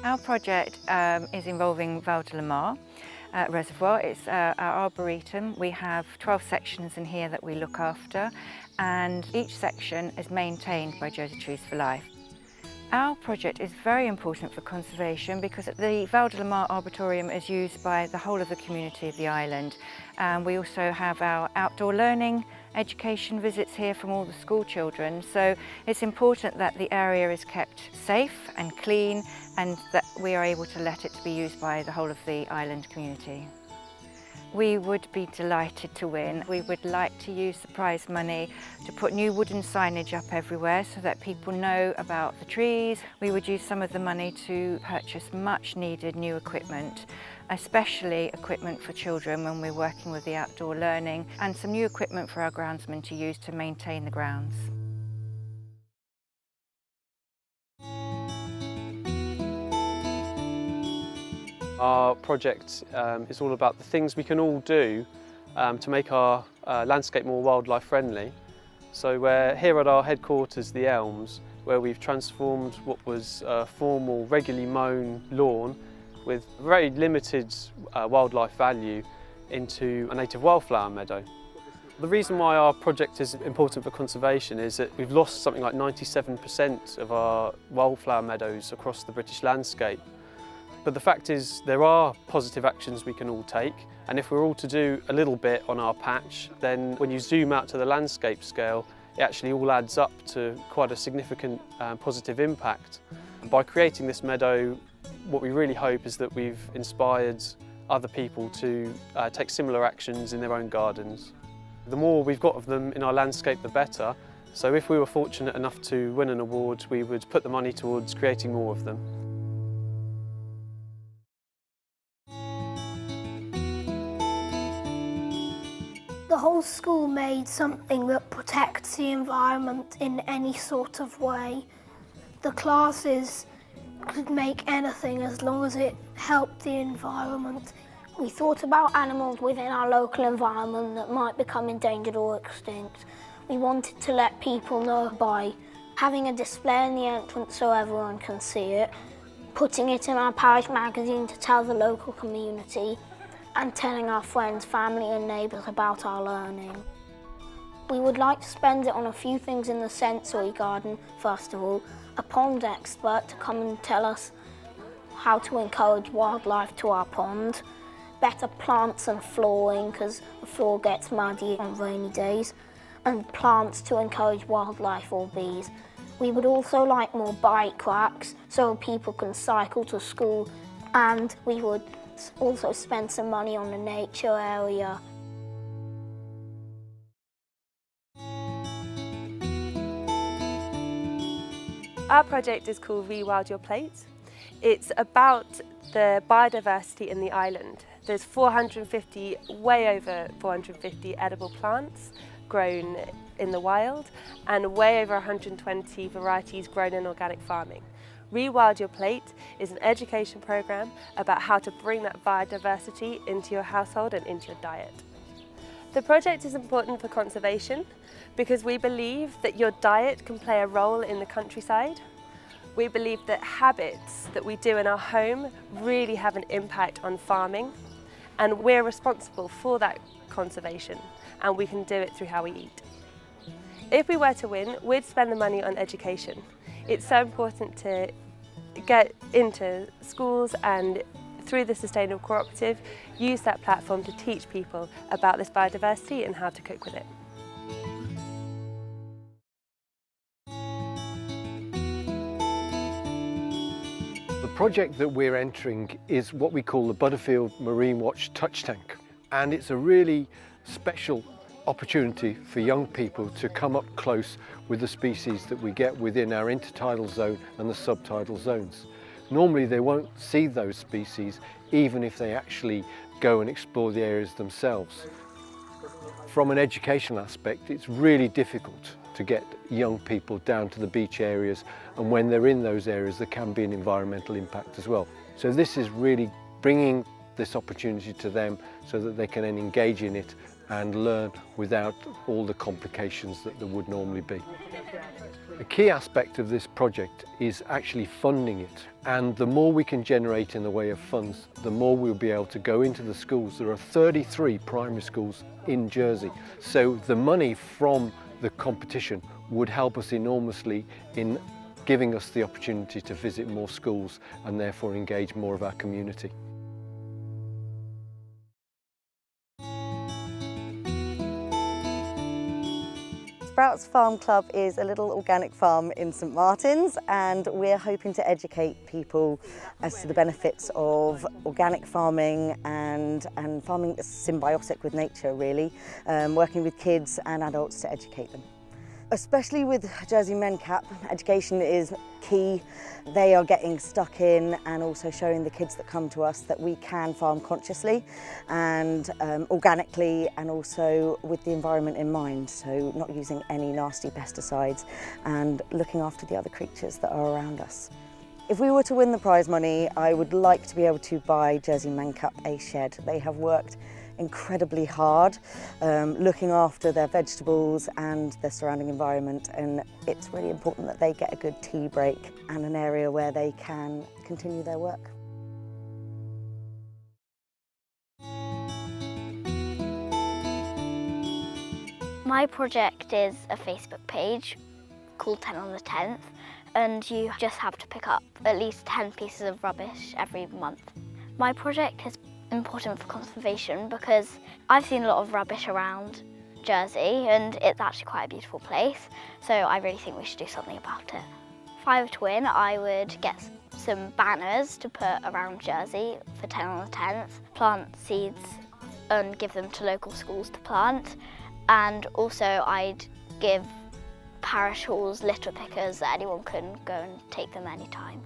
Our project is involving Val de la Mar Reservoir. It's our arboretum. We have 12 sections in here that we look after, and each section is maintained by Jersey Trees for Life. Our project is very important for conservation because the Val de la Mar Arboretum is used by the whole of the community of the island. We also have our outdoor learning education visits here from all the school children, so it's important that the area is kept safe and clean and that we are able to let it be used by the whole of the island community. We would be delighted to win. We would like to use the prize money to put new wooden signage up everywhere so that people know about the trees. We would use some of the money to purchase much needed new equipment, especially equipment for children when we're working with the outdoor learning, and some new equipment for our groundsmen to use to maintain the grounds. Our project is all about the things we can all do to make our landscape more wildlife friendly. So we're here at our headquarters, the Elms, where we've transformed what was a formal, regularly mown lawn with very limited wildlife value into a native wildflower meadow. The reason why our project is important for conservation is that we've lost something like 97% of our wildflower meadows across the British landscape. But the fact is there are positive actions we can all take, and if we're all to do a little bit on our patch, then when you zoom out to the landscape scale, it actually all adds up to quite a significant positive impact. And by creating this meadow, what we really hope is that we've inspired other people to take similar actions in their own gardens. The more we've got of them in our landscape, the better. So if we were fortunate enough to win an award, we would put the money towards creating more of them. The whole school made something that protects the environment in any sort of way. The classes could make anything as long as it helped the environment. We thought about animals within our local environment that might become endangered or extinct. We wanted to let people know by having a display in the entrance so everyone can see it, putting it in our parish magazine to tell the local community, and telling our friends, family and neighbours about our learning. We would like to spend it on a few things in the sensory garden. First of all, a pond expert to come and tell us how to encourage wildlife to our pond, better plants and flooring because the floor gets muddy on rainy days, and plants to encourage wildlife or bees. We would also like more bike racks so people can cycle to school, and we would also spend some money on the nature area. Our project is called Rewild Your Plate. It's about the biodiversity in the island. There's way over 450 edible plants grown in the wild and way over 120 varieties grown in organic farming. Rewild Your Plate is an education program about how to bring that biodiversity into your household and into your diet. The project is important for conservation because we believe that your diet can play a role in the countryside. We believe that habits that we do in our home really have an impact on farming, and we're responsible for that conservation, and we can do it through how we eat. If we were to win, we'd spend the money on education. It's so important to get into schools and through the Sustainable Cooperative, use that platform to teach people about this biodiversity and how to cook with it. The project that we're entering is what we call the Butterfield Marine Watch Touch Tank, and it's a really special opportunity for young people to come up close with the species that we get within our intertidal zone and the subtidal zones. Normally they won't see those species even if they actually go and explore the areas themselves. From an educational aspect, it's really difficult to get young people down to the beach areas, and when they're in those areas there can be an environmental impact as well. So this is really bringing this opportunity to them so that they can then engage in it and learn without all the complications that there would normally be. A key aspect of this project is actually funding it, and the more we can generate in the way of funds, the more we'll be able to go into the schools. There are 33 primary schools in Jersey, so the money from the competition would help us enormously in giving us the opportunity to visit more schools and therefore engage more of our community. Sprouts Farm Club is a little organic farm in St Martin's, and we're hoping to educate people as to the benefits of organic farming and farming that's symbiotic with nature, really, working with kids and adults to educate them. Especially with Jersey MenCap, education is key. They are getting stuck in and also showing the kids that come to us that we can farm consciously and organically, and also with the environment in mind, so not using any nasty pesticides and looking after the other creatures that are around us. If we were to win the prize money, I would like to be able to buy Jersey MenCap a shed. They have worked incredibly hard looking after their vegetables and their surrounding environment, and it's really important that they get a good tea break and an area where they can continue their work. My project is a Facebook page called 10 on the 10th, and you just have to pick up at least 10 pieces of rubbish every month. My project is important for conservation because I've seen a lot of rubbish around Jersey and it's actually quite a beautiful place, so I really think we should do something about it. If I were to win, I would get some banners to put around Jersey for 10 on the 10th, plant seeds and give them to local schools to plant, and also I'd give parish halls litter pickers that anyone can go and take them anytime.